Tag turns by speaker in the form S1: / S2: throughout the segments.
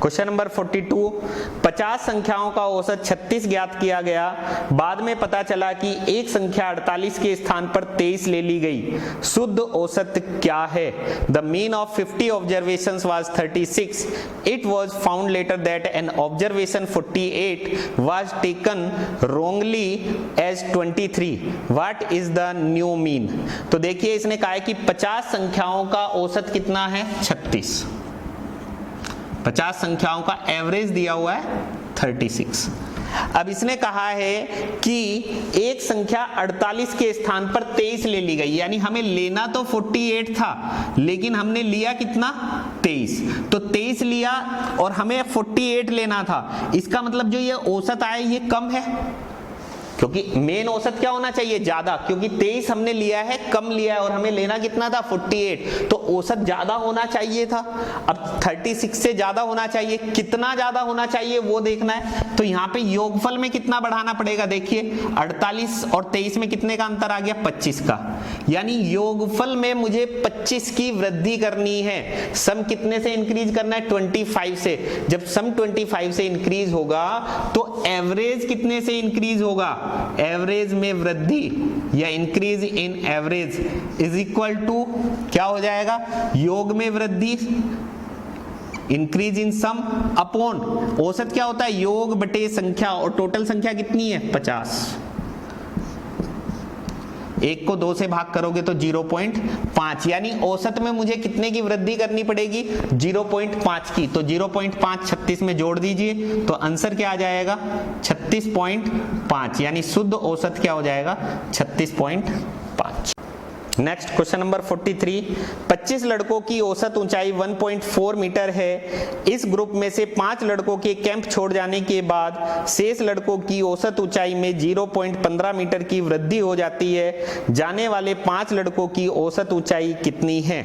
S1: Question number 42, 50 संख्याओं का औसत 36 ज्ञात किया गया, बाद में पता चला कि एक संख्या 48 के स्थान पर 23 ले ली गई, शुद्ध औसत क्या है? The mean of 50 observations was 36. It was found later that an observation 48 was taken wrongly as 23. What is the new mean? तो देखिए इसने कहा है कि 50 संख्याओं का औसत कितना है? 36. 50 संख्याओं का एवरेज दिया हुआ है 36. अब इसने कहा है कि एक संख्या 48 के स्थान पर 23 ले ली गई, यानी हमें लेना तो 48 था लेकिन हमने लिया कितना? 23. तो 23 लिया और हमें 48 लेना था। इसका मतलब जो ये औसत आया ये कम है, क्योंकि मेन औसत क्या होना चाहिए? ज्यादा, क्योंकि 23 हमने लिया है, कम लिया है और हमें लेना कितना था? 48. तो औसत ज्यादा होना चाहिए था। अब 36 से ज्यादा होना चाहिए, कितना ज्यादा होना चाहिए वो देखना है। तो यहाँ पे योगफल में कितना बढ़ाना पड़ेगा? देखिए 48 और 23 में कितने का अंतर आ गया? 25 का, यानी योगफल में मुझे 25 की वृद्धि करनी है। सम कितने से इंक्रीज करना है? 25 से। जब सम 25 से इंक्रीज होगा तो एवरेज कितने से इंक्रीज होगा? एवरेज में वृद्धि या increase in average is equal to क्या हो जाएगा? योग में वृद्धि इंक्रीज इन सम अपॉन औसत क्या होता है? योग बटे संख्या, और टोटल संख्या कितनी है? 50. 1 को 2 से भाग करोगे तो 0.5, यानी औसत में मुझे कितने की वृद्धि करनी पड़ेगी? 0.5 की। तो 0.5 36 में जोड़ दीजिए तो आंसर क्या आ जाएगा? 36.5, यानी शुद्ध औसत क्या हो जाएगा? 36.5. नेक्स्ट क्वेश्चन नंबर 43, 25 लड़कों की औसत ऊंचाई 1.4 मीटर है। इस ग्रुप में से 5 लड़कों के कैंप छोड़ जाने के बाद शेष लड़कों की औसत ऊंचाई में 0.15 मीटर की वृद्धि हो जाती है। जाने वाले 5 लड़कों की औसत ऊंचाई कितनी है?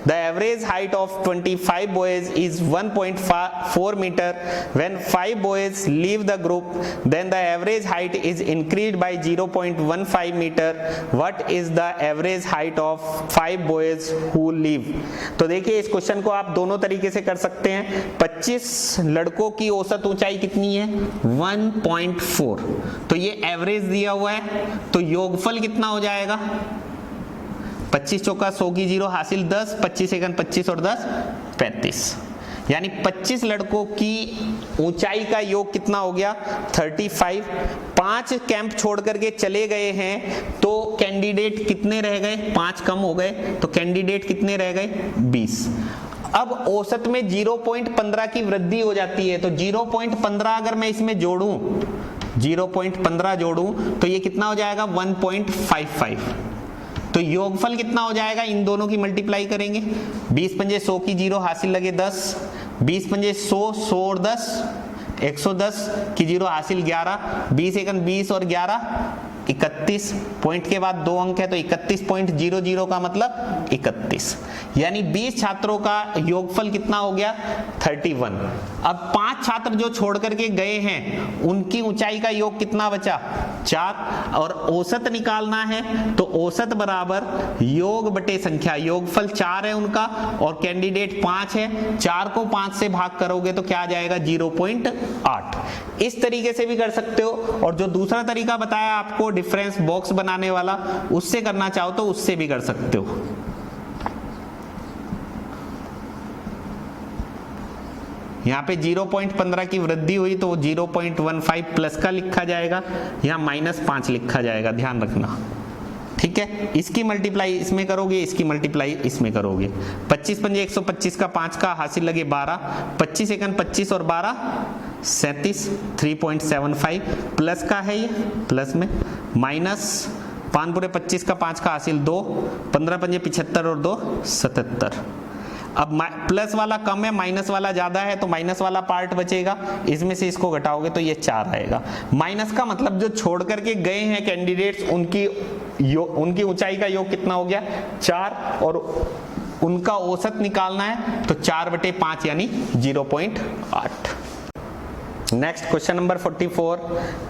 S1: The average height of 25 boys is 1.4 meter. When 5 boys leave the group, then the average height is increased by 0.15 meter. What is the average height of 5 boys who leave? तो देखिए इस क्वेश्चन को आप दोनों तरीके से कर सकते हैं। 25 लड़कों की औसत ऊंचाई कितनी है? 1.4. तो ये एवरेज दिया हुआ है, तो योगफल कितना हो जाएगा? 25 चौका 100 की 0 हासिल 10, 25 एकन 25 और 10 35, यानी 25 लड़कों की ऊंचाई का योग कितना हो गया? 35. 5 कैंप छोड़ करके चले गए हैं तो कैंडिडेट कितने रह गए? 5 कम हो गए, तो कैंडिडेट कितने रह गए? 20. अब औसत में 0.15 की वृद्धि हो जाती है, तो 0.15 अगर मैं इसमें जोड़ूं, 0.15 जोड़ूं तो ये कितना हो जाएगा? 1.55. तो योगफल कितना हो जाएगा? इन दोनों की मल्टीप्लाई करेंगे। 20 पंजे 100 की 0 हासिल लगे 10, 20 पंजे 100, 100 और 10 110 की 0 हासिल 11, 20 एकन 20 और 11 31. पॉइंट के बाद 2 अंक है तो 31.00 का मतलब 31, यानी 20 छात्रों का योगफल कितना हो गया? 31. अब 5 छात्र जो छोड़ करके गए हैं उनकी ऊंचाई का योग कितना बचा? 4. और औसत निकालना है तो औसत बराबर योग बटे संख्या, योगफल 4 है उनका और कैंडिडेट 5 है, 4 को 5 से भाग करोगे तो क्या आ जाएगा? 0.8. इस तरीके से भी कर सकते हो, और जो दूसरा तरीका बताया आपको डिफरेंस बॉक्स बनाने वाला, उससे करना चाहो तो उससे भी कर सकते हो। यहाँ पे 0.15 की वृद्धि हुई तो 0.15 प्लस का लिखा जाएगा, यहाँ -5 लिखा जाएगा, ध्यान रखना, ठीक है। इसकी मल्टीप्लाई इसमें करोगे, इसकी मल्टीप्लाई इसमें करोगे। 25 पंजे 125 का 5 का हासिल लगे 12, 25 एकन 25 और 12 37, 3.75 प्लस का है ये, प्लस में माइनस 5 पूरे 25 का 5 का हासिल 2, 15 पंजे 75 और 2 77। अब प्लस वाला कम है, माइनस वाला ज्यादा है, तो माइनस वाला पार्ट बचेगा, इसमें से इसको घटाओगे तो ये 4 आएगा। माइनस का मतलब जो छोड़ करके गए हैं कैंडिडेट्स उनकी ऊंचाई का योग कितना हो गया? 4, और उनका औसत निकालना है तो 4/5 यानी 0.8। नेक्स्ट क्वेश्चन नंबर 44,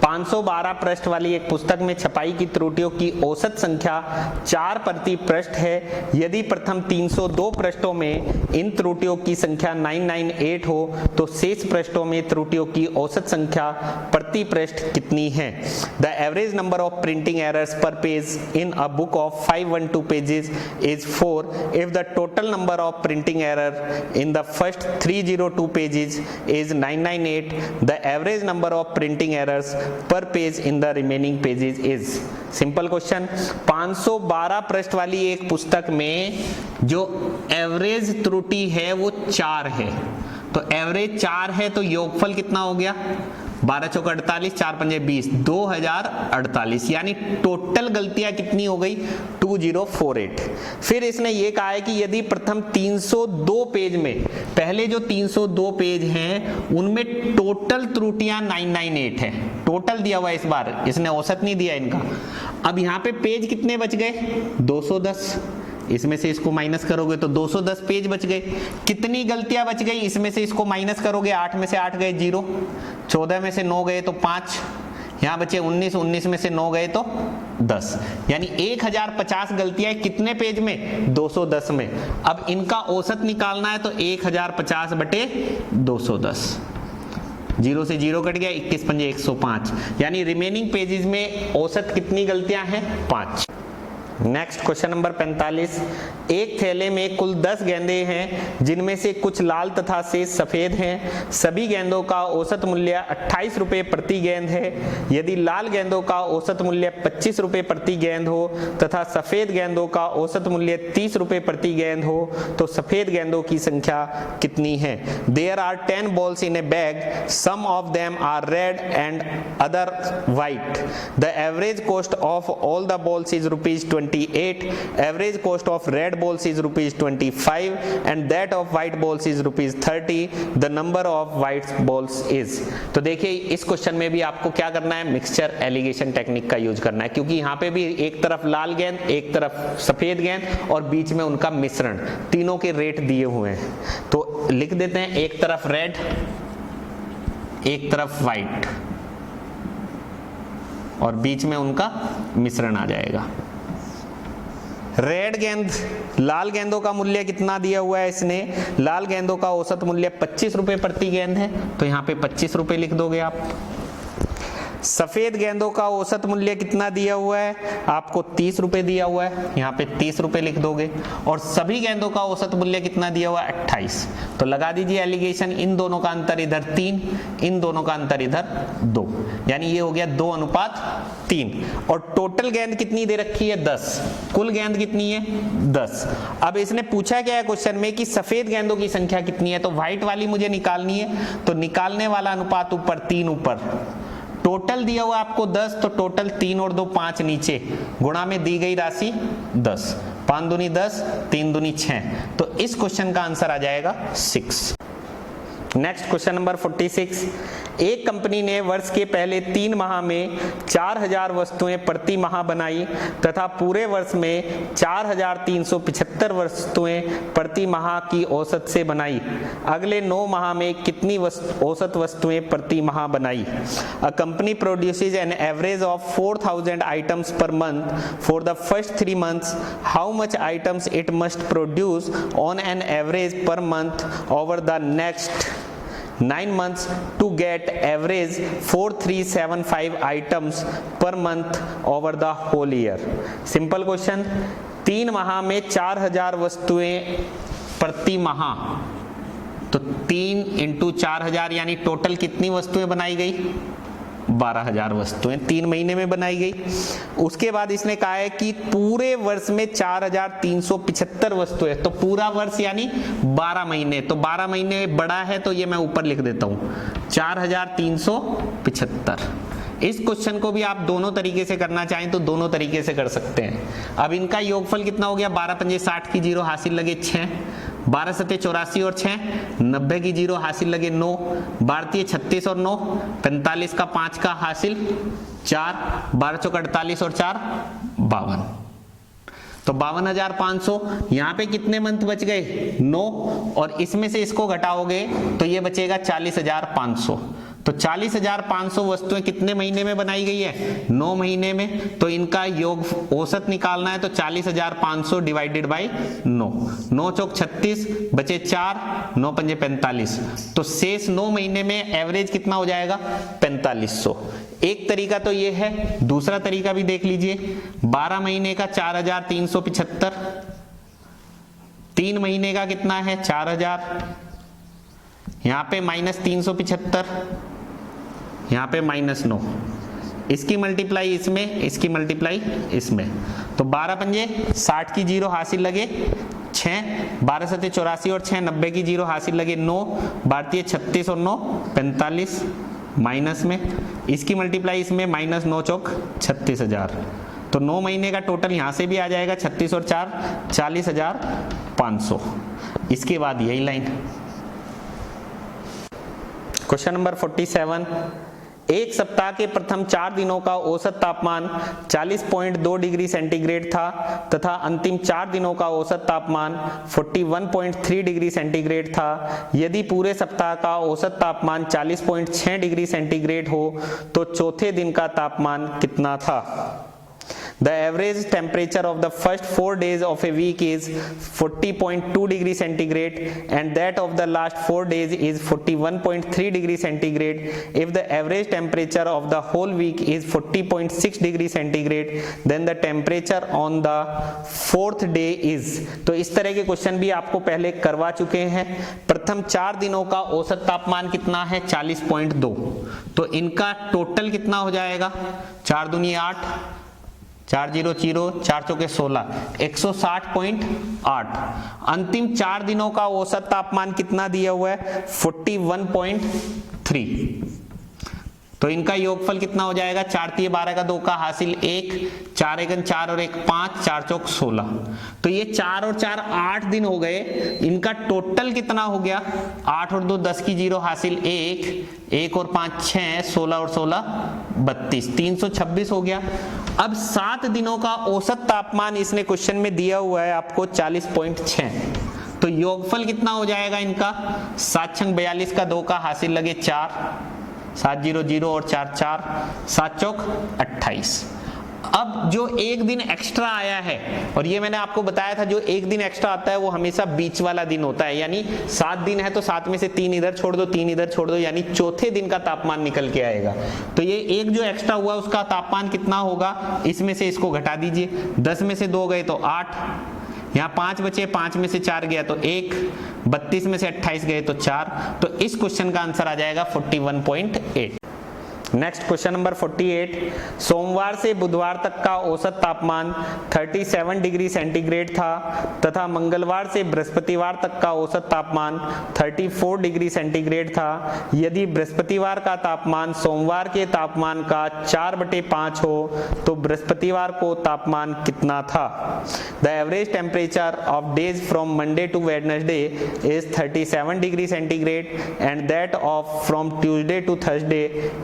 S1: 512 पृष्ठ वाली एक पुस्तक में छपाई की त्रुटियों की औसत संख्या 4 प्रति पृष्ठ है। यदि प्रथम 302 पृष्ठों में इन त्रुटियों की संख्या 998 हो तो शेष पृष्ठों में त्रुटियों की औसत संख्या प्रति पृष्ठ कितनी है? The average number of printing errors per page in a book of 512 pages is 4 if the total number of printing error in the first 302 pages is 998, the average number of printing errors per page in the remaining pages is. Simple question, 512 पृष्ठ वाली एक पुस्तक में जो average त्रुटि है वो 4 है, तो एवरेज 4 है तो योगफल कितना हो गया? 12 चौका 48, 4 पंजे 20, 2048, यानी टोटल गलतियां कितनी हो गई? 2048। फिर इसने ये कहा है कि यदि प्रथम 302 पेज में, पहले जो 302 पेज हैं उनमें टोटल त्रुटियां 998 है, टोटल दिया हुआ है, इस बार इसने औसत नहीं दिया इनका। अब यहाँ पे पेज कितने बच गए? 210, इसमें से इसको माइनस करोगे तो 210 पेज बच गए। कितनी गलतियां बच गई? इसमें से इसको माइनस करोगे, 8 में से 8 गए 0, 14 में से 9 गए तो 5, यहाँ बचे 19, 19 में से 9 गए तो 10, यानी 1050 गलतियां कितने पेज में? 210 में। अब इनका औसत निकालना है तो 1050 बटे 210, 0 से 0 कट गया, 21 पंजे 105, यानी रिमेनिंग पेजेस में औसत कितनी गलतियां हैं? 5। नेक्स्ट क्वेश्चन नंबर 45, एक थैले में कुल 10 गेंदे हैं जिनमें से कुछ लाल तथा शेष सफेद हैं। सभी गेंदों का औसत मूल्य 28 रुपये प्रति गेंद है। यदि लाल गेंदों का औसत मूल्य 25 रुपये प्रति गेंद हो तथा सफेद गेंदों का औसत मूल्य 30 रुपये प्रति गेंद हो तो सफेद गेंदों की संख्या कितनी है? There are 10 balls in a bag, some of them are red and other white. The average cost of all the balls is ₹28. Average cost of red balls is ₹25 and that of white balls is ₹30. The number of white balls is. तो देखिए इस question में भी आपको क्या करना है? Mixture allegation technique का यूज करना है, क्योंकि यहाँ पे भी एक तरफ लाल गेंद, एक तरफ सफेद गेंद और बीच में उनका मिश्रण, तीनों के रेट दिए हुए हैं। तो लिख देते हैं, एक तरफ रेड, एक तरफ व्हाइट और बीच में उनका मिश्रण आ जाएगा। रेड गेंद, लाल गेंदों का मूल्य कितना दिया हुआ है इसने? लाल गेंदों का औसत मूल्य 25 रुपए प्रति गेंद है, तो यहाँ पे 25 रुपए लिख दोगे आप। सफेद गेंदों का औसत मूल्य कितना दिया हुआ है? आपको 30 रुपए दिया हुआ है, यहाँ पे 30 रुपए लिख दोगे। और सभी गेंदों का औसत मूल्य कितना दिया हुआ है? 28। तो लगा दीजिए एलिगेशन, इन दोनों का अंतर इधर 3, इन दोनों का अंतर इधर 2, यानी ये हो गया 2:3। और टोटल गेंद कितनी दे रखी है? 10। कुल गेंद कितनी है? 10। अब इसने पूछा क्या है क्वेश्चन में कि सफेद गेंदों की संख्या कितनी है, तो व्हाइट वाली मुझे निकालनी है, तो निकालने वाला अनुपात ऊपर 3 ऊपर, टोटल दिया हुआ आपको 10, तो टोटल 3 और 2 5 नीचे, गुणा में दी गई राशि 10, 5 दूनी 10, 3 दूनी 6, तो इस क्वेश्चन का आंसर आ जाएगा 6। नेक्स्ट क्वेश्चन नंबर 46, एक कंपनी ने वर्ष के पहले 3 माह में 4000 वस्तुएं प्रति माह बनाई तथा पूरे वर्ष में 4375 वस्तुएं प्रति माह की औसत से बनाई। अगले 9 माह में कितनी औसत वस्तुएं प्रति माह बनाई? A company produces an average of 4000 items per month for the first 3 months. How much items it must produce on an average per month over the next 9 months to get average 4375 items per month over the whole year. Simple question, 3 माह में 4000 वस्तुएं प्रति माह, तो 3 × 4000 यानी total कितनी वस्तुएं बनाई गई? 12000 वस्तुएं 3 महीने में बनाई गई। उसके बाद इसने कहा है कि पूरे वर्ष में 4375 वस्तुएं, तो पूरा वर्ष यानी 12 महीने, तो 12 महीने बड़ा है तो ये मैं ऊपर लिख देता हूं 4375। इस क्वेश्चन को भी आप दोनों तरीके से करना चाहें तो दोनों तरीके से कर सकते हैं। अब इनका योगफल कितना हो गया? 12 पंजे 60 की 0 हासिल लगे 6, 12 सत्ते 84 और 6 90 की 0 हासिल लगे 9, भारतीय 36 और 9 45 का 5 का हासिल 4, 12 चौका 48 और 4 52, तो 52,500। यहाँ पे कितने मंथ बच गए? 9, और इसमें से इसको घटाओगे तो ये बचेगा 40,500। तो 40,500 वस्तुएं कितने महीने में बनाई गई है? 9 महीने में। तो इनका योग औसत निकालना है, तो 40,500 डिवाइडेड बाई 9, 9 चौक 36, बचे 4, 9 पंजे 45, तो शेष 9 महीने में एवरेज कितना हो जाएगा? 4500। एक तरीका तो ये है, दूसरा तरीका भी देख लीजिए। 12 महीने का 4,375, 3 महीने का कितना है? 4,000, यहां पे -375, यहां पे -9, इसकी मल्टीप्लाई इसमें, इसकी मल्टीप्लाई इसमें, तो 12 पंजे 60 की जीरो हासिल लगे 6, 12 सते 84 और 6 90 की जीरो हासिल लगे 9, भारतीय 36 और 9 45, माइनस में, इसकी मल्टीप्लाई इसमें, -9 चौक 36,000, तो 9 महीने का टोटल यहां से भी आ जाएगा 36 और 4 40,500। इसके बाद यही लाइन। क्वेश्चन नंबर 47, एक सप्ताह के प्रथम 4 दिनों का औसत तापमान 40.2 डिग्री सेंटीग्रेड था तथा अंतिम 4 दिनों का औसत तापमान 41.3 डिग्री सेंटीग्रेड था। यदि पूरे सप्ताह का औसत तापमान 40.6 डिग्री सेंटीग्रेड हो तो चौथे दिन का तापमान कितना था? The average temperature of the first 4 days of a week is 40.2 degree centigrade and that of the last 4 days is 41.3 degree centigrade. If the average temperature of the whole week is 40.6 degree centigrade, then the temperature on the 4th day is। तो इस तरह के question भी आपको पहले करवा चुके हैं। प्रथम 4 दिनों का औसत तापमान कितना है? 40.2, तो इनका टोटल कितना हो जाएगा? 4 दूनी 8, 4 0 0, 4 चौके 16, 160.8। अंतिम 4 दिनों का औसत तापमान कितना दिया हुआ है? 41.3। तो इनका योगफल कितना हो जाएगा? 4 3 12 का 2 का हासिल 1, 4 1 4 और 1 5, 4 चौक 16। तो ये 4 और 4 8 दिन हो गए। इनका टोटल कितना हो गया? 8 और 2 10 की जीरो हासिल 1, 1 और 5 6, 16 और 16 32, 326 हो गया। अब 7 दिनों का औसत तापमान इसने क्वेश्चन में दिया हुआ है आपको 40.6। तो योगफल कितना हो जाएगा इनका? 7 छंग 42 का 2 का हासिल लगे 4, 7 0 0 और 4 4, 7 चौक 28। अब जो एक दिन एक्स्ट्रा आया है, और ये मैंने आपको बताया था जो एक दिन एक्स्ट्रा आता है वो हमेशा बीच वाला दिन होता है, यानी 7 दिन है तो 7 में से 3 इधर छोड़ दो, 3 इधर छोड़ दो, यानी चौथे दिन का तापमान निकल के आएगा। तो ये एक जो एक्स्ट्रा हुआ उसका तापमान कितना होगा? इसमें से इसको घटा दीजिए, 10 में से 2 गए तो 8, यहाँ 5 बचे, 5 में से 4 गया तो 1, 32 में से 28 गए तो 4। तो इस क्वेश्चन का आंसर आ जाएगा 41.8। नेक्स्ट क्वेश्चन नंबर 48, सोमवार से बुधवार तक का औसत तापमान 37 डिग्री सेंटीग्रेड था तथा मंगलवार से बृहस्पतिवार तक का औसत तापमान 34 डिग्री सेंटीग्रेड था। यदि बृहस्पतिवार का तापमान सोमवार के तापमान का 4/5 हो तो बृहस्पतिवार को तापमान कितना था? The average temperature of days from Monday to Wednesday is 37 degree centigrade and that of from Tuesday to Thursday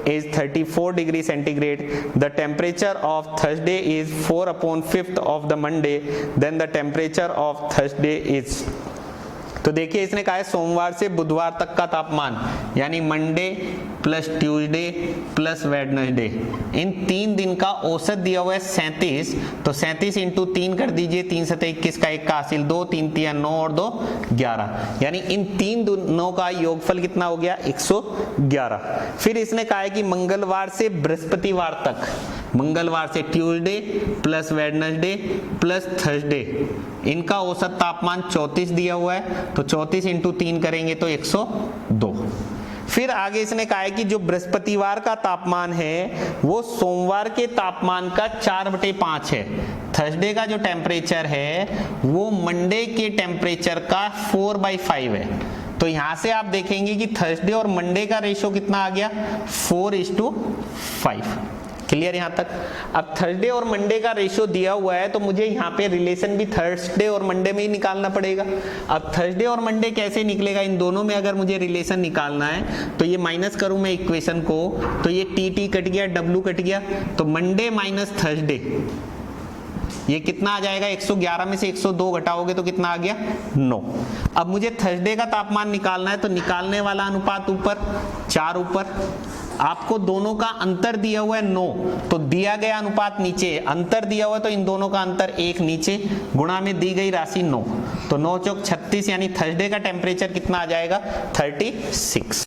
S1: is 34 degree centigrade. The temperature of Thursday is 4/5 of the Monday. Then the temperature of Thursday is। तो देखिए इसने कहा है सोमवार से बुधवार तक का तापमान, यानी Monday plus Tuesday plus Wednesday, इन 3 दिन का औसत दिया हुआ है 37। तो 37 इंटू 3 कर दीजिए, 3 सते 21 का 1 का हासिल 2, 3 3 9 और 2 11, यानी इन 3 दिनों का योगफल कितना हो गया? 111। फिर इसने कहा है कि मंगलवार से बृहस्पतिवार तक, मंगलवार से Tuesday plus Wednesday plus Thursday, इनका औसत तापमान 34 दिया हुआ है। तो 34 इंटू 3 करेंगे तो 102। फिर आगे इसने कहा है कि जो बृहस्पतिवार का तापमान है वो सोमवार के तापमान का 4/5 है। थर्सडे का जो टेम्परेचर है वो मंडे के टेम्परेचर का 4/5 है। तो यहां से आप देखेंगे कि थर्सडे और मंडे का रेशियो कितना आ गया? 4:5। क्लियर यहां तक? अब थर्सडे और मंडे का रेशियो दिया हुआ है तो मुझे यहाँ पे रिलेशन भी थर्सडे और मंडे में ही निकालना पड़ेगा। अब थर्सडे और मंडे कैसे निकलेगा? इन दोनों में अगर मुझे रिलेशन निकालना है तो ये माइनस करूं मैं इक्वेशन को, तो ये टी टी कट गया, डब्ल्यू कट गया, तो मंडे माइनस थर्सडे ये कितना आ जाएगा, 111 में से 102 घटाओगे तो कितना आ गया, 9। अब मुझे थर्सडे का तापमान निकालना है, तो निकालने वाला अनुपात ऊपर, 4 ऊपर, आपको दोनों का अंतर दिया हुआ है 9, तो दिया गया अनुपात नीचे, अंतर दिया हुआ है तो इन दोनों का अंतर 1 नीचे, गुणा में दी गई राशि 9, तो 9 चौक 36, यानी थर्सडे का टेम्परेचर कितना आ जाएगा, 36।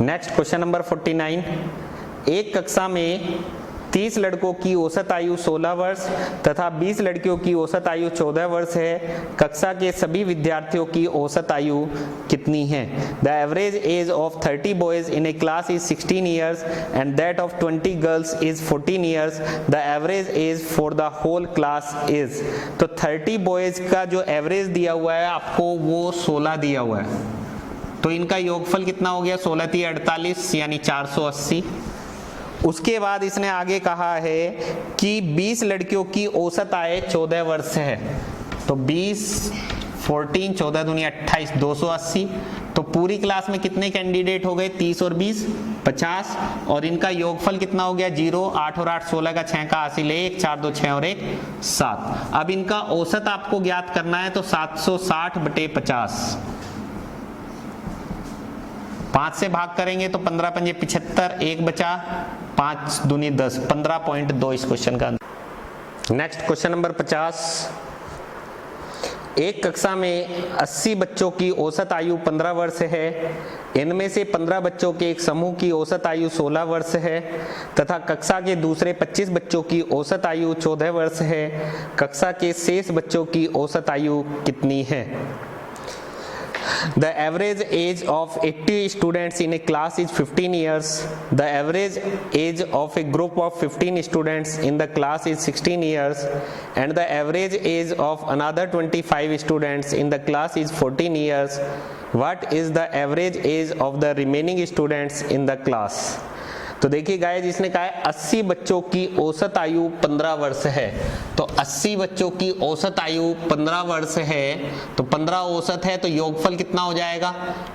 S1: नेक्स्ट क्वेश्चन नंबर 49, एक कक्षा में 30 लड़कों की औसत आयु 16 वर्ष तथा 20 लड़कियों की औसत आयु 14 वर्ष है। कक्षा के सभी विद्यार्थियों की औसत आयु कितनी है? The average age of 30 boys in a class is 16 years and that of 20 girls is 14 years. The average age for the whole class is. तो 30 बॉयज का जो एवरेज दिया हुआ है आपको वो 16 दिया हुआ है, तो इनका योगफल कितना हो गया, 16 × 48 यानी 480। उसके बाद इसने आगे कहा है कि 20 लड़कियों की औसत आय 14 वर्ष है, तो 20 14 14 दूनी 28 280। तो पूरी क्लास में कितने कैंडिडेट हो गए, 30 और 20 50, और इनका योगफल कितना हो गया 0, 8 और 8 16 का 6 का हासिल 1, 4 2 6 और 1 7। अब इनका औसत आपको ज्ञात करना है, तो 760/50, 5 से भाग करेंगे तो 15 × 5 = 75, 1 बचा, 5 दूनी 10, 15.2 इस क्वेश्चन का आंसर। नेक्स्ट क्वेश्चन नंबर 50, एक कक्षा में 80 बच्चों की औसत आयु 15 वर्ष है। इनमें से 15 बच्चों के एक समूह की औसत आयु 16 वर्ष है तथा कक्षा के दूसरे 25 बच्चों की औसत आयु 14 वर्ष है। कक्षा के शेष बच्चों की औसत आयु कितनी है? The average age of 80 students in a class is 15 years. The average age of a group of 15 students in the class is 16 years. And the average age of another 25 students in the class is 14 years. What is the average age of the remaining students in the class? तो देखिए guys, इसने कहा है 80 बच्चों की औसत आयु 15 वर्ष है, तो 80 बच्चों की औसत आयु 15 वर्ष है, तो 15 औसत है तो योगफल कितना हो जाएगा,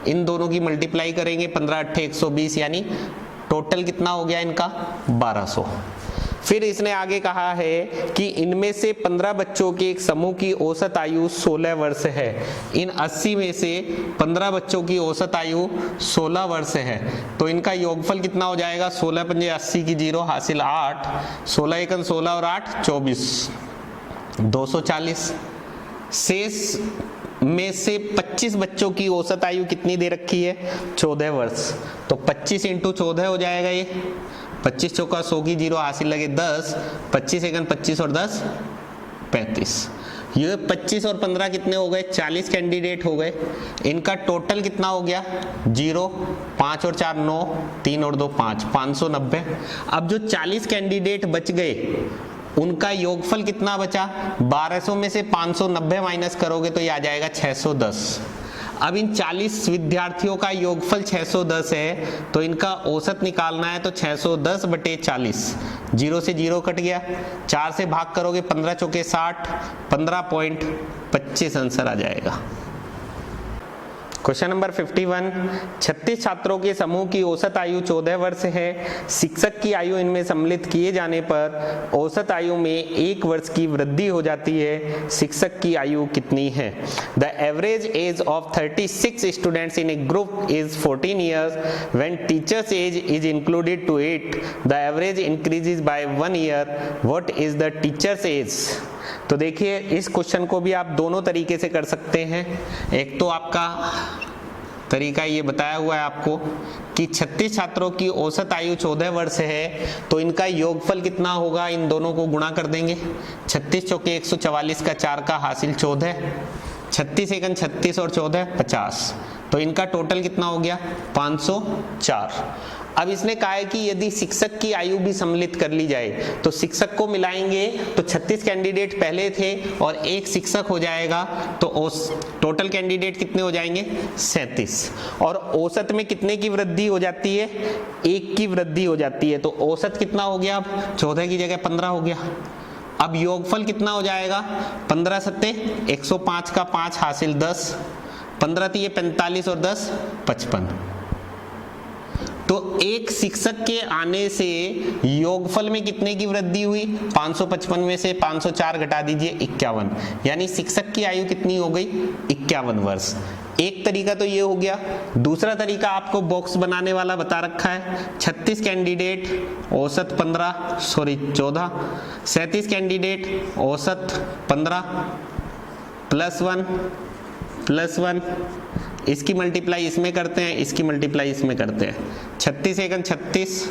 S1: इन दोनों की मल्टीप्लाई करेंगे, 15 × 8 = 120, यानी टोटल कितना हो गया इनका 1200। फिर इसने आगे कहा है कि इनमें से 15 बच्चों के एक समूह की औसत आयु 16 वर्ष है। इन 80 में से 15 बच्चों की औसत आयु 16 वर्ष है, तो इनका योगफल कितना हो जाएगा, 16 × 5 = 80 की 0 हासिल 8, 16 × 1 = 16 और 8 = 24, 240। शेष में से 25 बच्चों की औसत आयु कितनी दे रखी है, 14 वर्ष, तो 25 × 14 हो जाएगा, ये 25 चौका 100 की 0 हासिल लगे 10, 25 × 25 और 10 35। ये 25 और 15 कितने हो गए, 40 कैंडिडेट हो गए। इनका टोटल कितना हो गया, 0, 5 और 4 9, 3 और 2 5, 590। अब जो 40 कैंडिडेट बच गए उनका योगफल कितना बचा, 1200 में से 590 माइनस करोगे तो ये आ जाएगा 610। अब इन 40 विद्यार्थियों का योगफल 610 है, तो इनका औसत निकालना है, तो 610/40, 0 से 0 कट गया, 4 से भाग करोगे 15 चौके 60, 15.25 आंसर आ जाएगा। क्वेश्चन नंबर 51, 36 छात्रों के समूह की औसत आयु 14 वर्ष है। शिक्षक की आयु इनमें सम्मिलित किए जाने पर औसत आयु में 1 वर्ष की वृद्धि हो जाती है। शिक्षक की आयु कितनी है? The average age of 36 students in a group is 14 years when teachers age is included to it the average increases by 1 year. What is the teachers age? तो देखिए, इस क्वेश्चन को भी आप दोनों तरीके से कर सकते हैं। एक तो आपका तरीका ये बताया हुआ है आपको कि 36 छात्रों की औसत आयु 14 वर्ष है, तो इनका योगफल कितना होगा, इन दोनों को गुणा कर देंगे। 36 चौके 144 का 4 का हासिल 14, 36 एकन 36 और 14 50, तो इनका टोटल कितना हो गया 504। अब इसने कहा है कि यदि शिक्षक की आयु भी सम्मिलित कर ली जाए तो शिक्षक को मिलाएंगे तो 36 कैंडिडेट पहले थे और एक शिक्षक हो जाएगा, तो टोटल कैंडिडेट कितने हो जाएंगे 37। और औसत में कितने की वृद्धि हो जाती है, 1 की वृद्धि हो जाती है, तो औसत कितना हो गया, अब 14 की जगह 15 हो गया। अब योगफल कितना हो जाएगा, 15 सत्ते 105 का 5 हासिल 10, 15 थी ये 45 और 10 55। तो एक शिक्षक के आने से योगफल में कितने की वृद्धि हुई? 555 में से 504 घटा दीजिए 51, यानी शिक्षक की आयु कितनी हो गई? 51 वर्ष। एक तरीका तो ये हो गया। दूसरा तरीका आपको बॉक्स बनाने वाला बता रखा है। 36 कैंडिडेट, औसत 14, 37 कैंडिडेट, औसत 15 +1, इसकी मल्टीप्लाई इसमें करते हैं, इसकी मल्टीप्लाई इसमें करते हैं। 36 एकन 36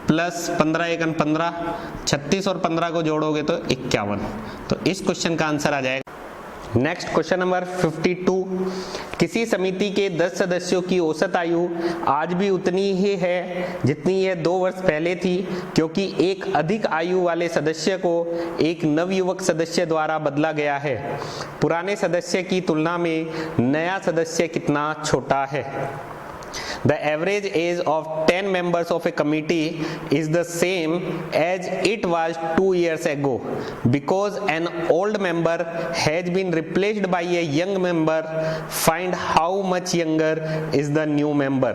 S1: प्लस 15 एकन 15, 36 और 15 को जोड़ोगे तो 51। तो इस क्वेश्चन का आंसर आ जाएगा। नेक्स्ट क्वेश्चन नंबर 52, किसी समिति के 10 सदस्यों की औसत आयु आज भी उतनी ही है जितनी यह 2 वर्ष पहले थी, क्योंकि एक अधिक आयु वाले सदस्य को एक नवयुवक सदस्य द्वारा बदला गया है। पुराने सदस्य की तुलना में नया सदस्य कितना छोटा है? The average age of 10 members of a committee is the same as it was 2 years ago because an old member has been replaced by a young member. Find how much younger is the new member.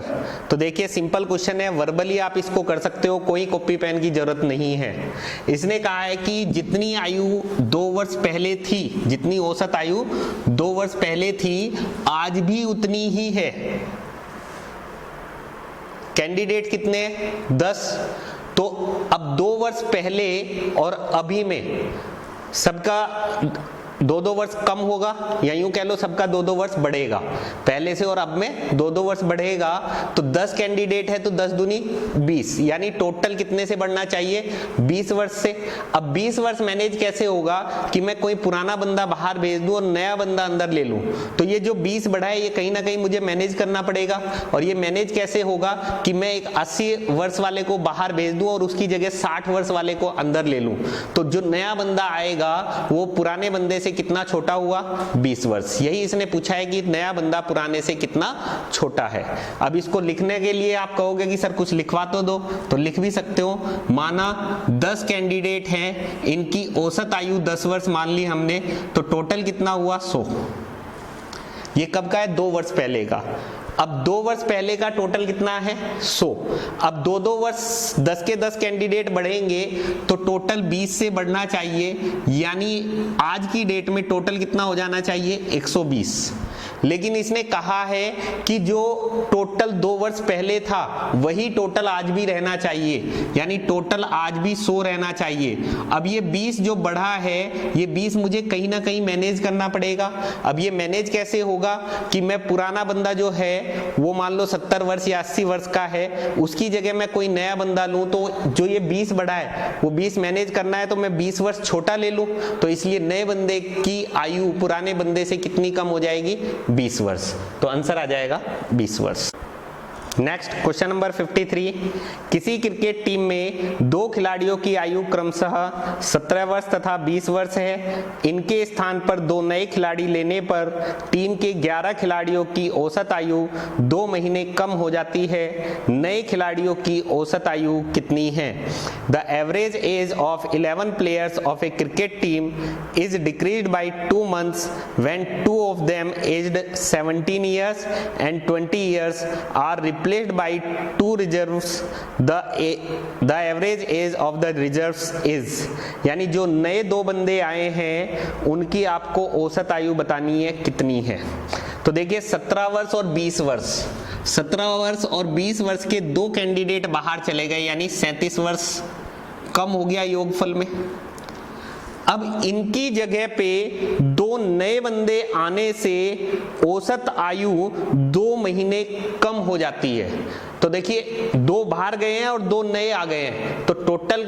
S1: तो देखिए simple question है, verbally आप इसको कर सकते हो, कोई copy pen की जरूरत नहीं है। इसने कहा है कि जितनी आयु 2 वर्ष पहले थी, जितनी औसत आयु 2 वर्ष पहले थी, आज भी उतनी ही है। कैंडिडेट कितने? 10। तो अब 2 वर्ष पहले और अभी में सबका 2-2 वर्ष कम होगा, या यूं कह लो सबका 2-2 वर्ष बढ़ेगा। पहले से और अब में 2-2 वर्ष बढ़ेगा। तो 10 कैंडिडेट है तो 10 दूनी 20, यानी टोटल कितने से बढ़ना चाहिए? 20 वर्ष से। अब 20 वर्ष मैनेज कैसे होगा कि मैं कोई पुराना बंदा बाहर भेज दूं और नया बंदा अंदर ले लूं? तो ये जो 20 बढ़ा है ये कहीं ना कहीं मुझे मैनेज करना पड़ेगा। और ये मैनेज कैसे होगा कि मैं एक 80 वर्ष वाले को बाहर भेज दूं और उसकी जगह 60 वर्ष वाले को अंदर ले लूं। तो जो नया बंदा आएगा वो पुराने बंदे से कितना छोटा हुआ? 20 वर्ष। यही इसने पूछा है कि नया बंदा पुराने से कितना छोटा है। अब इसको लिखने के लिए आप कहोगे कि सर कुछ लिखवा तो दो, तो लिख भी सकते हो। माना 10 कैंडिडेट हैं, इनकी औसत आयु 10 वर्ष मान ली हमने, तो टोटल कितना हुआ? 100। ये कब का है? 2 वर्ष पहले का। अब 2 वर्ष पहले का टोटल कितना है? 100। अब 2-2 वर्ष 10 के 10 कैंडिडेट बढ़ेंगे तो टोटल 20 से बढ़ना चाहिए, यानी आज की डेट में टोटल कितना हो जाना चाहिए? 120। लेकिन इसने कहा है कि जो टोटल 2 वर्ष पहले था वही टोटल आज भी रहना चाहिए, यानी टोटल आज भी 100 रहना चाहिए। अब ये 20 जो बढ़ा है, ये 20 मुझे कहीं ना कहीं मैनेज करना पड़ेगा। अब ये मैनेज कैसे होगा कि मैं पुराना बंदा जो है वो मान लो 70 वर्ष या 80 वर्ष का है, उसकी जगह मैं कोई नया बंदा लूं, तो जो ये 20 बढ़ा है वो 20 मैनेज करना है, तो मैं 20 वर्ष छोटा ले लूं। तो इसलिए नए बंदे की आयु पुराने बंदे से कितनी कम हो जाएगी? 20 वर्ष। तो आंसर आ जाएगा 20 वर्ष। नेक्स्ट क्वेश्चन नंबर 53, किसी क्रिकेट टीम में 2 खिलाड़ियों की आयु क्रमशः 17 वर्ष तथा 20 वर्ष है। इनके स्थान पर 2 नए खिलाड़ी लेने पर टीम के 11 खिलाड़ियों की औसत आयु 2 महीने कम हो जाती है। नए खिलाड़ियों की औसत आयु कितनी है? The average age of 11 players of A cricket team is decreased bye 2 months when 2 of them aged 17 years and 20 years are replaced by 2 reserves. The average age of the reserves is, यानी जो नए 2 बंदे आए हैं उनकी आपको औसत आयु बतानी है कितनी है। तो देखिए 17 वर्ष और 20 वर्ष, 17 वर्ष और 20 वर्ष के 2 कैंडिडेट बाहर चले गए, यानी 37 वर्ष कम हो गया योगफल में। अब इनकी जगह पे 2 नए बंदे आने से औसत आयु 2 महीने कम हो जाती है। तो देखिए 2 बाहर गए हैं और 2 नए आ गए हैं, तो टोटल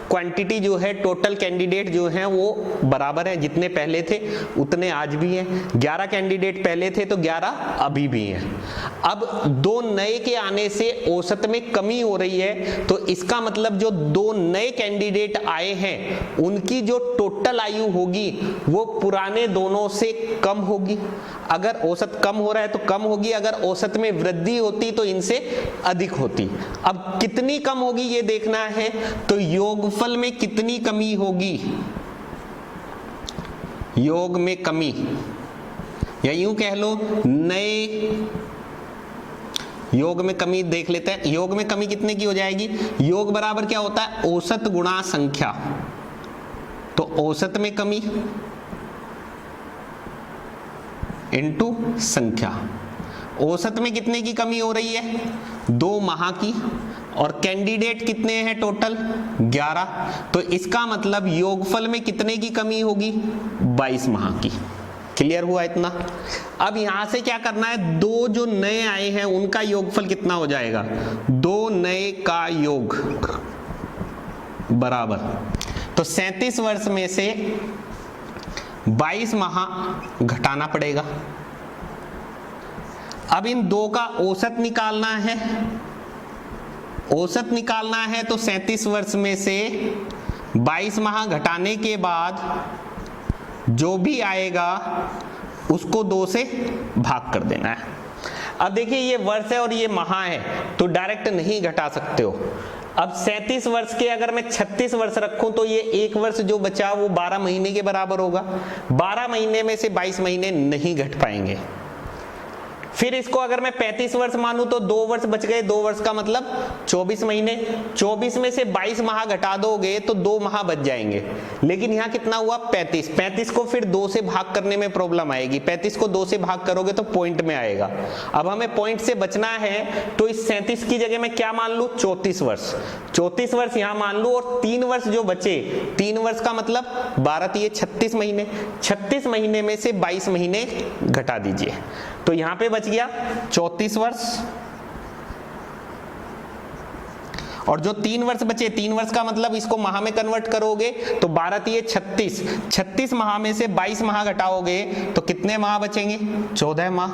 S1: क्वांटिटी जो है, टोटल कैंडिडेट जो हैं वो बराबर है, जितने पहले थे उतने आज भी हैं। 11 कैंडिडेट पहले थे तो 11 अभी भी हैं। अब 2 नए के आने से औसत में कमी हो रही है, तो इसका मतलब जो 2 नए कैंडिडेट आए हैं उनकी जो टोटल आयु होगी वो पुराने दोनों से कम होगी। अगर औसत कम हो रहा है तो कम होगी, अगर औसत में वृद्धि होती तो इनसे अधिक होती। अब कितनी कम होगी ये देखना है, तो योगफल में कितनी कमी होगी? योग में कमी, या यूं कह लो नए योग में कमी देख लेते हैं। योग में कमी कितने की हो जाएगी? योग बराबर क्या होता है? औसत गुणा संख्या। तो औसत में कमी इनटू संख्या। औसत में कितने की कमी हो रही है? 2 माह की, और कैंडिडेट कितने हैं टोटल? 11। तो इसका मतलब योगफल में कितने की कमी होगी? 22 माह की। क्लियर हुआ इतना? अब यहां से क्या करना है? 2 जो नए आए हैं उनका योगफल कितना हो जाएगा? 2 नए का योग बराबर, तो 37 वर्ष में से 22 माह घटाना पड़ेगा। अब इन 2 का औसत निकालना है। औसत निकालना है तो 37 वर्ष में से 22 माह घटाने के बाद जो भी आएगा उसको 2 से भाग कर देना है। अब देखिए ये वर्ष है और ये माह है, तो डायरेक्ट नहीं घटा सकते हो। अब 37 वर्ष के अगर मैं 36 वर्ष रखूं तो ये 1 वर्ष जो बचा वो 12 महीने के बराबर होगा। 12 महीने में से 22 महीने नहीं घट पाएंगे। फिर इसको अगर मैं 35 वर्ष मानूं तो 2 वर्ष बच गए। 2 वर्ष का मतलब 24 महीने। 24 में से 22 माह घटा दोगे तो 2 माह बच जाएंगे। लेकिन यहाँ कितना हुआ? 35। 35 को फिर 2 से भाग करने में प्रॉब्लम आएगी। 35 को 2 से भाग करोगे तो पॉइंट में आएगा। अब हमें पॉइंट से बचना है तो इस 37 की जगह मैं क्या मान लूं? 34 वर्ष। 34 वर्ष यहाँ मान लूं, और 3 वर्ष जो बचे, 3 वर्ष का मतलब 12 ये 36 महीने। 36 महीने में से 22 महीने घटा दीजिए, तो यहां पे बच गया 34 वर्ष। और जो 3 वर्ष बचे, 3 वर्ष का मतलब इसको माह में कन्वर्ट करोगे तो 12 ये 36। 36 माह में से 22 माह घटाओगे तो कितने माह बचेंगे? 14 माह।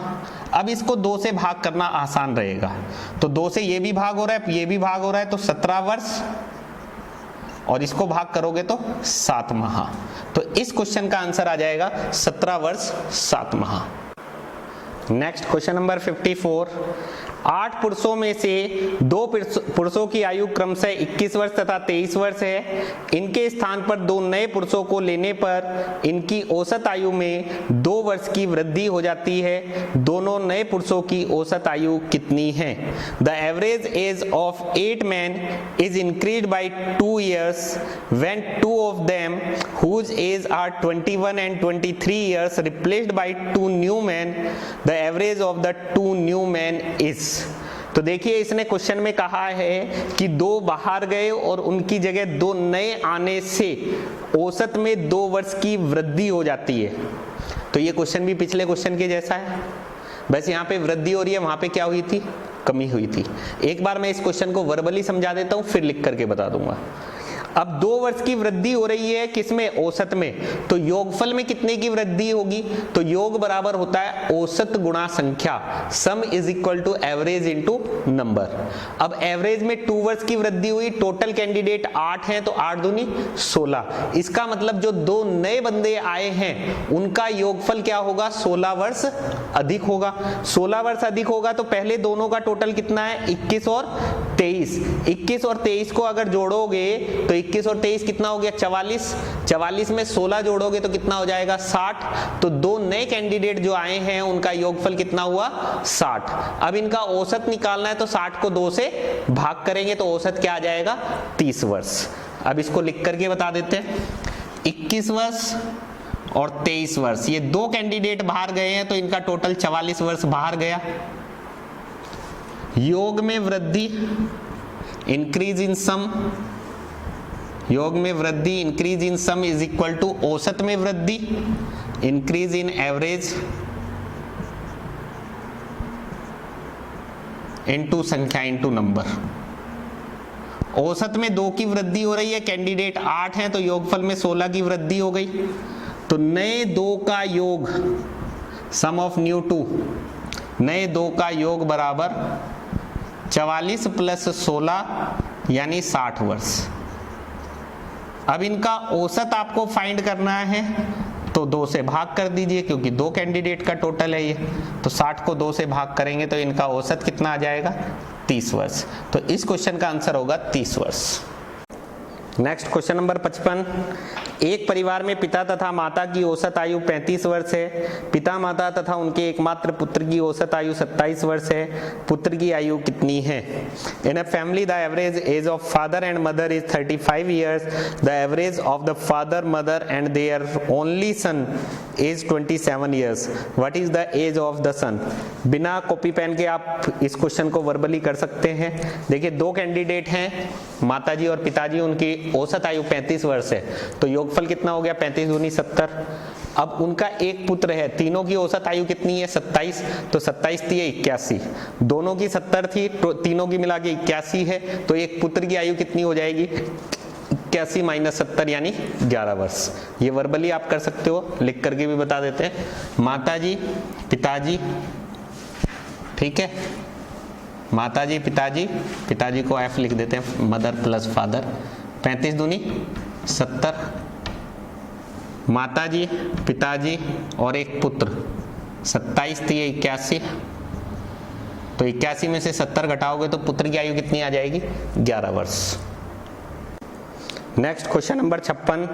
S1: अब इसको 2 से भाग करना आसान रहेगा, तो 2 से ये भी भाग हो रहा है, ये भी भाग हो रहा है, तो 17 वर्ष, और इसको भाग करोगे तो 7 माह। तो इस क्वेश्चन का आंसर आ जाएगा 17 वर्ष 7 माह। Next question number 54। 8 पुरुषों में से 2 पुरुषों की आयु क्रमशः 21 वर्ष तथा 23 वर्ष है। इनके स्थान पर 2 नए पुरुषों को लेने पर इनकी औसत आयु में 2 वर्ष की वृद्धि हो जाती है। दोनों नए पुरुषों की औसत आयु कितनी है? The average age of 8 men is increased by 2 years when 2 of them whose age are 21 and 23 years replaced by 2 new men. The average of the 2 new men is। तो देखिए इसने क्वेश्चन में कहा है कि 2 बाहर गए और उनकी जगह 2 नए आने से औसत में 2 वर्ष की वृद्धि हो जाती है। तो ये क्वेश्चन भी पिछले क्वेश्चन के जैसा है, बस यहाँ पे वृद्धि हो रही है, वहां पे क्या हुई थी? कमी हुई थी। एक बार मैं इस क्वेश्चन को वर्बली समझा देता हूं, फिर लिख करके बता दूंगा। अब 2 वर्ष की वृद्धि हो रही है किसमें? औसत में। तो योगफल में कितने की वृद्धि होगी? तो योग बराबर होता है औसत गुणा संख्या। Sum is equal to average into number. अब एवरेज में 2 वर्ष की वृद्धि हुई, टोटल कैंडिडेट 8 हैं, तो 8 दूनी 16। इसका मतलब जो 2 नए बंदे आए हैं उनका योगफल क्या होगा? 16 वर्ष अधिक होगा। 16 वर्ष अधिक होगा तो पहले दोनों का टोटल कितना है? 21 और 23। 21 और 23 को अगर जोड़ोगे तो 21 और 23 कितना हो गया? 44। 44 में 16 जोड़ोगे तो कितना हो जाएगा? 60। तो 2 नए कैंडिडेट जो आए हैं उनका योगफल कितना हुआ? 60। अब इनका औसत निकालना है तो 60 को 2 से भाग करेंगे तो औसत क्या आ जाएगा? 30 वर्ष। अब इसको लिख करके बता देते हैं। 21 वर्ष और 23 वर्ष, ये 2 कैंडिडेट बाहर गए हैं तो इनका टोटल 44 वर्ष बाहर गया। योग में वृद्धि, इंक्रीज इन सम, योग में वृद्धि increase in sum is equal to औसत में वृद्धि इंक्रीज इन एवरेज इनटू संख्या इनटू नंबर। औसत में 2 की वृद्धि हो रही है, कैंडिडेट 8 हैं तो योगफल में 16 की वृद्धि हो गई। तो नए 2 का योग, सम ऑफ न्यू 2, नए 2 का योग बराबर 44 प्लस 16 यानी 60 वर्ष। अब इनका औसत आपको फाइंड करना है तो 2 से भाग कर दीजिए, क्योंकि 2 कैंडिडेट का टोटल है ये। तो 60 को 2 से भाग करेंगे तो इनका औसत कितना आ जाएगा? 30 वर्ष। तो इस क्वेश्चन का आंसर होगा 30 वर्ष। नेक्स्ट क्वेश्चन नंबर 55, एक परिवार में पिता तथा माता की औसत आयु 35 वर्ष है। पिता माता तथा उनके एकमात्र पुत्र की औसत आयु 27 वर्ष है। पुत्र की आयु कितनी है? In a family the average age of father and mother is 35 years. The average of the father mother and their only son is 27 years. What is the age of the son? बिना copy pen के आप इस question को verbally कर सकते हैं। देखिए दो कैंडिडेट हैं, माताजी और पिताजी, उनकी औसत आयु 35 वर्ष है, तो योगफल कितना हो गया? 35 दूनी 70। अब उनका एक पुत्र है, तीनों की औसत आयु कितनी है? 27, तो 27 थी 81, दोनों की 70 थी, तो तीनों की मिला के 81 है, तो एक पुत्र की आयु कितनी हो जाएगी? 81 माइनस 70 यानी 11 वर्ष। ये वर्बली आप कर सकते हो, लिख करके भी बता देते हैं। माताजी पिताजी, ठीक है, माताजी पिताजी, पिताजी को F लिख देते हैं, मदर प्लस फादर, 35 दूनी 70, माताजी पिताजी और एक पुत्र, 27 थी 81, तो 81 में से 70 घटाओगे तो पुत्र की आयु कितनी आ जाएगी? 11 वर्ष। नेक्स्ट क्वेश्चन नंबर 56,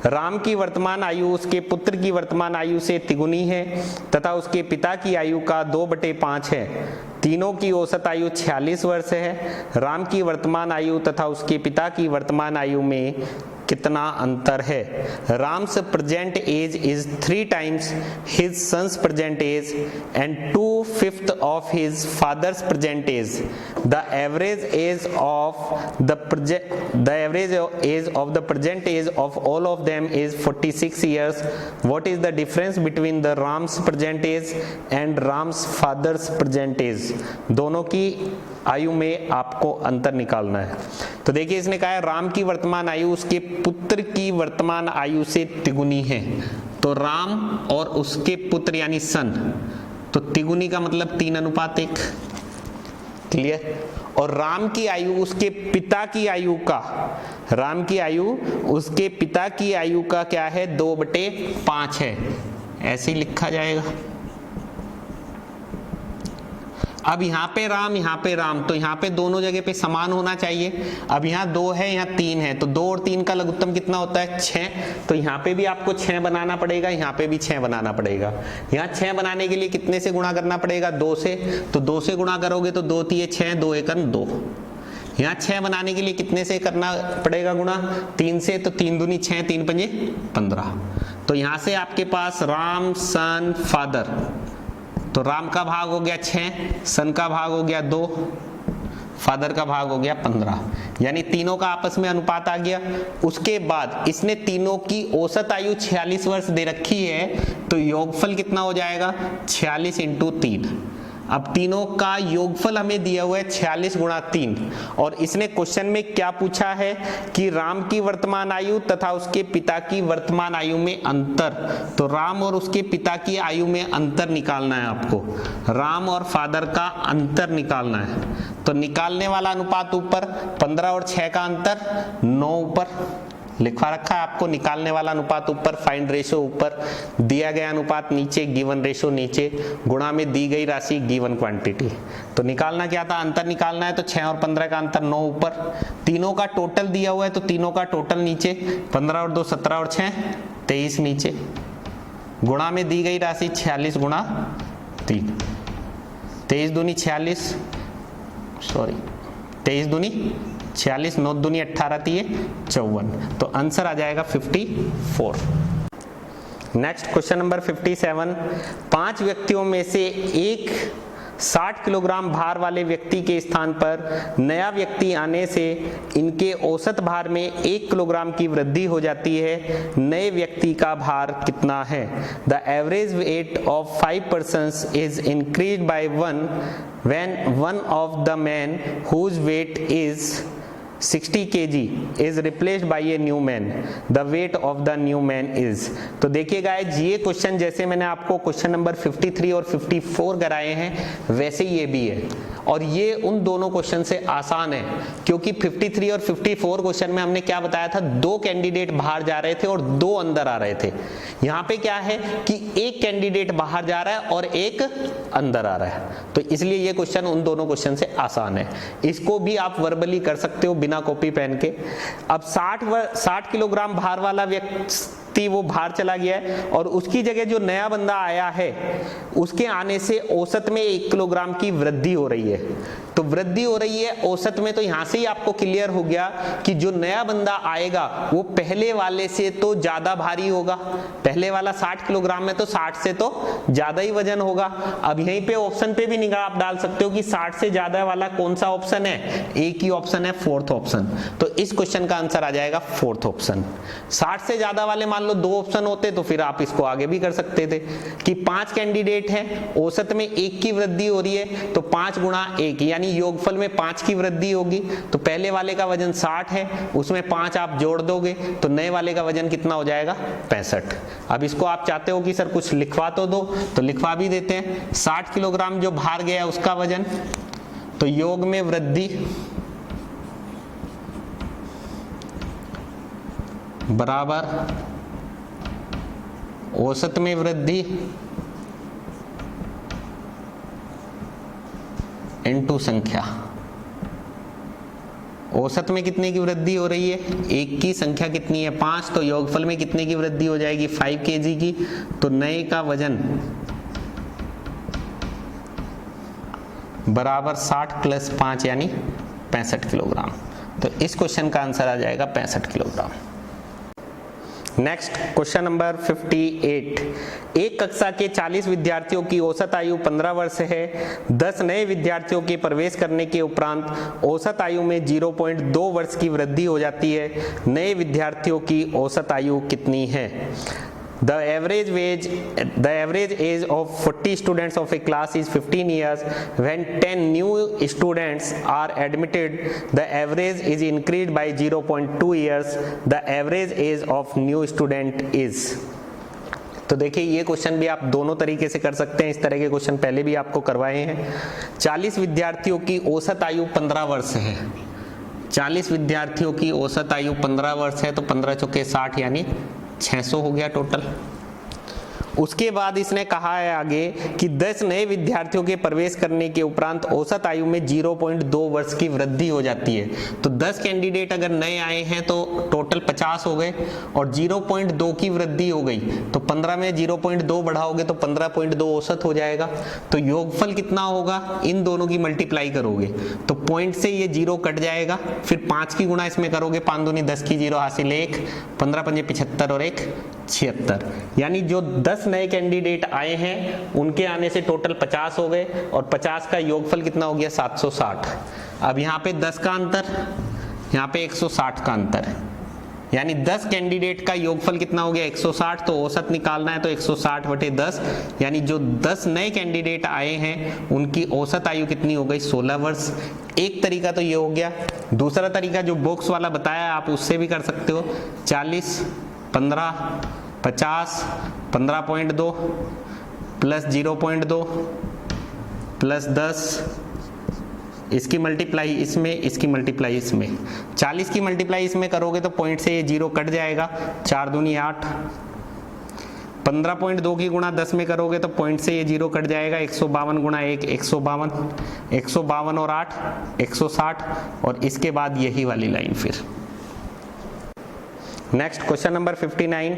S1: राम की वर्तमान आयु उसके पुत्र की वर्तमान आयु से तिगुनी है तथा उसके पिता की आयु का 2/5 है। तीनों की औसत आयु 46 वर्ष है। राम की वर्तमान आयु तथा उसके पिता की वर्तमान आयु में कितना अंतर है? Ram's present age is 3 times his son's present age and 2/5 of his father's present age. The average age of the present age of all of them is 46 years. What is the difference between the Ram's present age and Ram's father's present age? दोनों की आयु में आपको अंतर निकालना है। तो देखिए इसने कहा है राम की वर्तमान आयु उसके पुत्र की वर्तमान आयु से तिगुनी है, तो राम और उसके पुत्र यानी सन, तो तिगुनी का मतलब 3:1, क्लियर। और राम की आयु उसके पिता की आयु का, राम की आयु उसके पिता की आयु का क्या है? 2/5 है, ऐसे ही लिखा जाएगा। अब यहाँ पे राम, तो यहाँ पे दोनों जगह पे समान होना चाहिए। अब यहाँ 2 है, यहाँ 3 है, तो 2 और 3 का लघुत्तम कितना होता है? 6। तो यहाँ पे भी आपको 6 बनाना पड़ेगा, यहाँ पे भी 6 बनाना पड़ेगा। यहाँ 6 बनाने के लिए कितने से गुणा करना पड़ेगा? 2 से, तो 2 से गुणा करोगे तो 2 3 6, 2 1 2। यहाँ 6 बनाने के लिए कितने से करना पड़ेगा गुणा? 3 से, तो 3 दूनी 6, 3 पंजे 15। तो यहाँ से आपके पास राम सन फादर, तो राम का भाग हो गया 6, सन का भाग हो गया 2, फादर का भाग हो गया 15, यानी तीनों का आपस में अनुपात आ गया। उसके बाद इसने तीनों की औसत आयु 46 वर्ष दे रखी है, तो योगफल कितना हो जाएगा? 46 × 3। अब तीनों का योगफल हमें दिया हुआ है 46 × 3, और इसने क्वेश्चन में क्या पूछा है कि राम की वर्तमान आयु तथा उसके पिता की वर्तमान आयु में अंतर। तो राम और उसके पिता की आयु में अंतर निकालना है आपको, राम और फादर का अंतर निकालना है। तो निकालने वाला अनुपात ऊपर, 15 और 6 का अंतर 9 ऊपर लिखवा रखा है आपको, निकालने वाला अनुपात ऊपर, फाइंड रेशो ऊपर, दिया गया अनुपात नीचे, गिवन रेशो नीचे, गुणा में दी गई राशि गिवन क्वांटिटी। तो निकालना क्या था? अंतर निकालना है, तो 6 और 15 का अंतर 9 ऊपर, तीनों का टोटल दिया हुआ है तो तीनों का टोटल नीचे, 15 और 2 17 और 6 23 नीचे, गुणा में दी गई राशि 46 × 3, 23 दूनी 46, सॉरी 23 दूनी 46, 9 दूनी 18, 54, तो आंसर आ जाएगा 54। नेक्स्ट क्वेश्चन नंबर 57, 5 व्यक्तियों में से एक 60 किलोग्राम भार वाले व्यक्ति के स्थान पर नया व्यक्ति आने से इनके औसत भार में 1 किलोग्राम की वृद्धि हो जाती है। नए व्यक्ति का भार कितना है? The average weight of 5 persons is increased by 1 when one of the men whose weight is 60 kg is replaced by a new man. The weight of the new man is। तो देखिए गाइस, ये question जैसे मैंने आपको question number 53 और 54 कराए हैं, वैसे ये भी है। और ये उन दोनों क्वेश्चन से आसान है, क्योंकि 53 और 54 क्वेश्चन में हमने क्या बताया था, 2 कैंडिडेट बाहर जा रहे थे और 2 अंदर आ रहे थे। यहाँ पे क्या है कि एक कैंडिडेट बाहर जा रहा है और एक अंदर आ रहा है, तो इसलिए ये क्वेश्चन उन दोनों क्वेश्चन से आसान है। इसको भी आप वर्बली कर सकते हो बिना कॉपी पेन के। अब 60 किलोग्राम भार वाला व्यक्ति वो बाहर चला गया है और उसकी जगह जो नया बंदा आया है उसके आने से औसत में 1 किलोग्राम की वृद्धि हो रही है। तो वृद्धि हो रही है औसत में, तो यहां से ही आपको क्लियर हो गया कि जो नया बंदा आएगा वो पहले वाले से तो ज्यादा भारी होगा। पहले वाला 60 किलोग्राम में, तो 60 से तो ज्यादा ही वजन होगा। अब यहीं पे ऑप्शन पे भी निगाह आप डाल सकते हो कि 60 से ज्यादा वाला कौन सा ऑप्शन है, एक ही ऑप्शन है, 4th ऑप्शन। तो इस क्वेश्चन का आंसर आ जाएगा 4th ऑप्शन। 60 से ज्यादा वाले मान लो 2 ऑप्शन होते तो फिर आप इसको आगे भी कर सकते थे कि 5 कैंडिडेट हैं, औसत में 1 की वृद्धि हो रही है, तो 5 गुणा 1 यानी योगफल में 5 की वृद्धि होगी। तो पहले वाले का वजन 60 है, उसमें 5 आप जोड़ दोगे तो नए वाले का वजन कितना हो जाएगा, 65। अब इसको आप चाहते हो कि सर कुछ लिखवा तो दो, तो लिखवा भी देते हैं। 60 किलोग्राम जो बाहर गया उसका वजन, तो योग में वृद्धि बराबर औसत में वृद्धि इनटू संख्या। औसत में कितने की वृद्धि हो रही है, 1 की, संख्या कितनी है 5, तो योगफल में कितने की वृद्धि हो जाएगी 5 kg की। तो नए का वजन बराबर 60 + 5 यानी 65 किलोग्राम। तो इस क्वेश्चन का आंसर आ जाएगा 65 किलोग्राम। Next question number 58। एक कक्षा के 40 विद्यार्थियों की औसत आयु 15 वर्ष है। 10 नए विद्यार्थियों के प्रवेश करने के उपरांत औसत आयु में 0.2 वर्ष की वृद्धि हो जाती है। नए विद्यार्थियों की औसत आयु कितनी है? The average age of 40 students of a class is 15 years. When 10 new students are admitted, the average is increased by 0.2 years. The average age of new student is. तो देखिए ये क्वेश्चन भी आप दोनों तरीके से कर सकते हैं। इस तरह के क्वेश्चन पहले भी आपको करवाए हैं। 40 विद्यार्थियों की औसत आयु 15 वर्ष है। 40 विद्यार्थियों की औसत आयु 15 वर्ष है, तो 15 चौके 60 यानी 600 हो गया टोटल। उसके बाद इसने कहा है आगे कि 10 नए विद्यार्थियों के प्रवेश करने के उपरांत औसत आयु में 0.2 वर्ष की वृद्धि हो जाती है। तो 10 कैंडिडेट अगर नए आए हैं तो टोटल 50 हो गए और 0.2 की वृद्धि हो गई, तो 15 में 0.2 बढ़ाओगे तो 15.2 औसत हो जाएगा। तो योगफल कितना होगा, इन दोनों की मल्टीप्लाई करोगे तो पॉइंट से ये 0 कट जाएगा, फिर 5 की गुणा इसमें करोगे, 5 दूनी 10 की 0 हासिल 1, 15 पंजे 75 और 1 76। यानी जो 10 नए कैंडिडेट आए हैं उनके आने से टोटल 50 हो गए और 50 का योगफल कितना हो गया 760। अब यहाँ पे 10 का अंतर, यहाँ पे 160 का अंतर है, यानी 10 कैंडिडेट का योगफल कितना हो गया 160। तो औसत निकालना है तो 160/10, यानी जो 10 नए कैंडिडेट आए हैं उनकी औसत आयु कितनी हो गई 16 वर्ष। एक तरीका तो ये हो गया। दूसरा तरीका जो बॉक्स वाला बताया आप उससे भी कर सकते हो। 40 15 50 15.2 प्लस 0.2 प्लस 10, इसकी मल्टीप्लाई इसमें, इसकी मल्टीप्लाई इसमें, 40 की मल्टीप्लाई इसमें करोगे तो पॉइंट से ये 0 कट जाएगा, 4 दूनी 8, 15.2 की गुणा 10 में करोगे तो पॉइंट से ये 0 कट जाएगा, 152 गुणा 1 152, 152 और 8 160 और इसके बाद यही वाली लाइन। फिर next question number 59।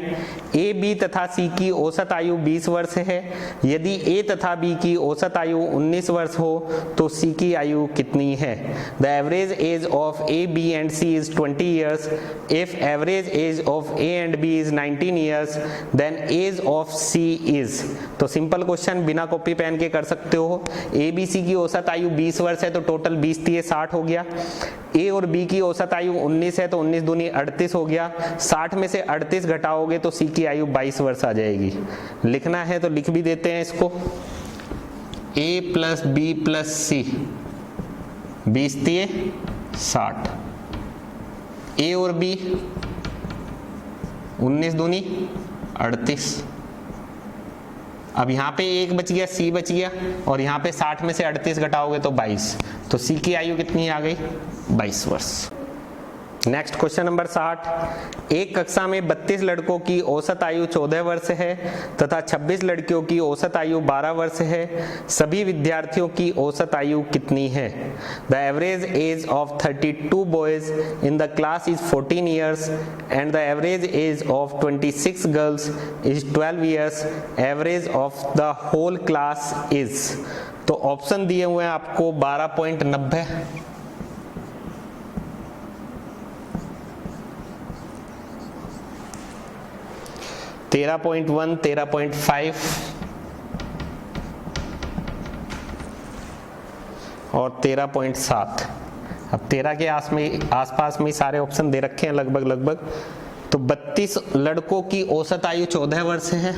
S1: A B तथा सी की औसत आयु 20 वर्ष है। यदि ए तथा बी की औसत आयु 19 वर्ष हो तो सी की आयु कितनी है? The average age of A B and C is 20 years. If average age of A and B is 19 years then age of C is. तो सिंपल क्वेश्चन बिना कॉपी पेन के कर सकते हो। ए बी सी की औसत आयु 20 वर्ष है तो टोटल 20 × 60 हो गया। ए और बी की औसत आयु 19 है तो 19 दूनी 38 हो गया। 60 में से 38 घटाओगे तो सी की आयु 22 वर्ष आ जाएगी। लिखना है तो लिख भी देते हैं इसको। ए प्लस बी प्लस सी 20 × 60, ए और बी 19 दूनी 38, अब यहाँ पे 1 बच गया, सी बच गया, और यहाँ पे 60 में से 38 घटाओगे तो 22, तो सी की आयु कितनी आ गई? 22 वर्ष। Next question number 60। एक कक्षा में 32 लड़कों की औसत आयु 14 वर्ष है तथा 26 लड़कियों की औसत आयु 12 वर्ष है। सभी विद्यार्थियों की औसत आयु कितनी है? The average age of 32 boys in the class is 14 years and the average age of 26 girls is 12 years. Average of the whole class is. तो ऑप्शन दिए हुए हैं आपको 12.90, 13.1, 13.5 और 13.7। अब 13 के आसपास में सारे ऑप्शन दे रखे हैं लगभग। तो 32 लड़कों की औसत आयु 14 वर्ष है,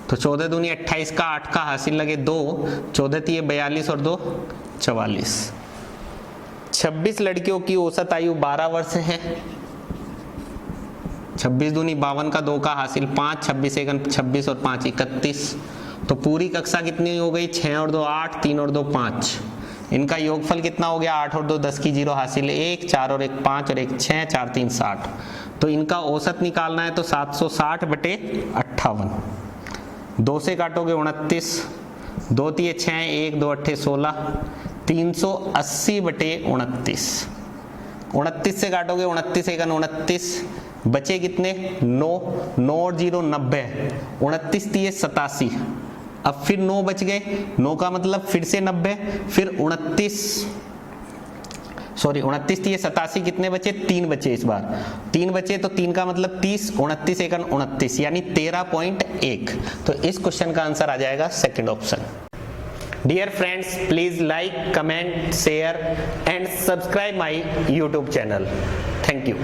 S1: तो 14 दूनी 28 का 8 का हासिल लगे 2, 14 थी 42 और 2 44। 26 लड़कियों की औसत आयु 12 वर्ष है, 26 दूनी 52 का 2 का हासिल 5, 26 एकन 26 और 5 31। तो पूरी कक्षा कितनी हो गई? 6 और 2 8, 3 और 2 5। इनका योगफल कितना हो गया? 8 और 2 10 की 0 हासिल 1, 4 और 1 5 और 1 6, 4 3 60। तो इनका औसत निकालना है तो 760 बटे 58। 2 से काटोगे 29, 2 तिये 6, 1 2 8 16, 380 बटे 29। 29 से काटोगे 29 एकन 29, बचे कितने? 9, 9 और 0 90, 29 तिये 87। अब फिर 9 बच गए, 9 का मतलब फिर से 90, फिर 29 तिये 87, कितने बचे? 3 बचे इस बार, 3 बचे तो 3 का मतलब 30, 29 एकन 29 यानी 13.1। तो इस क्वेश्चन का आंसर आ जाएगा second option. Dear friends, please like, comment, share and subscribe my YouTube channel. Thank you.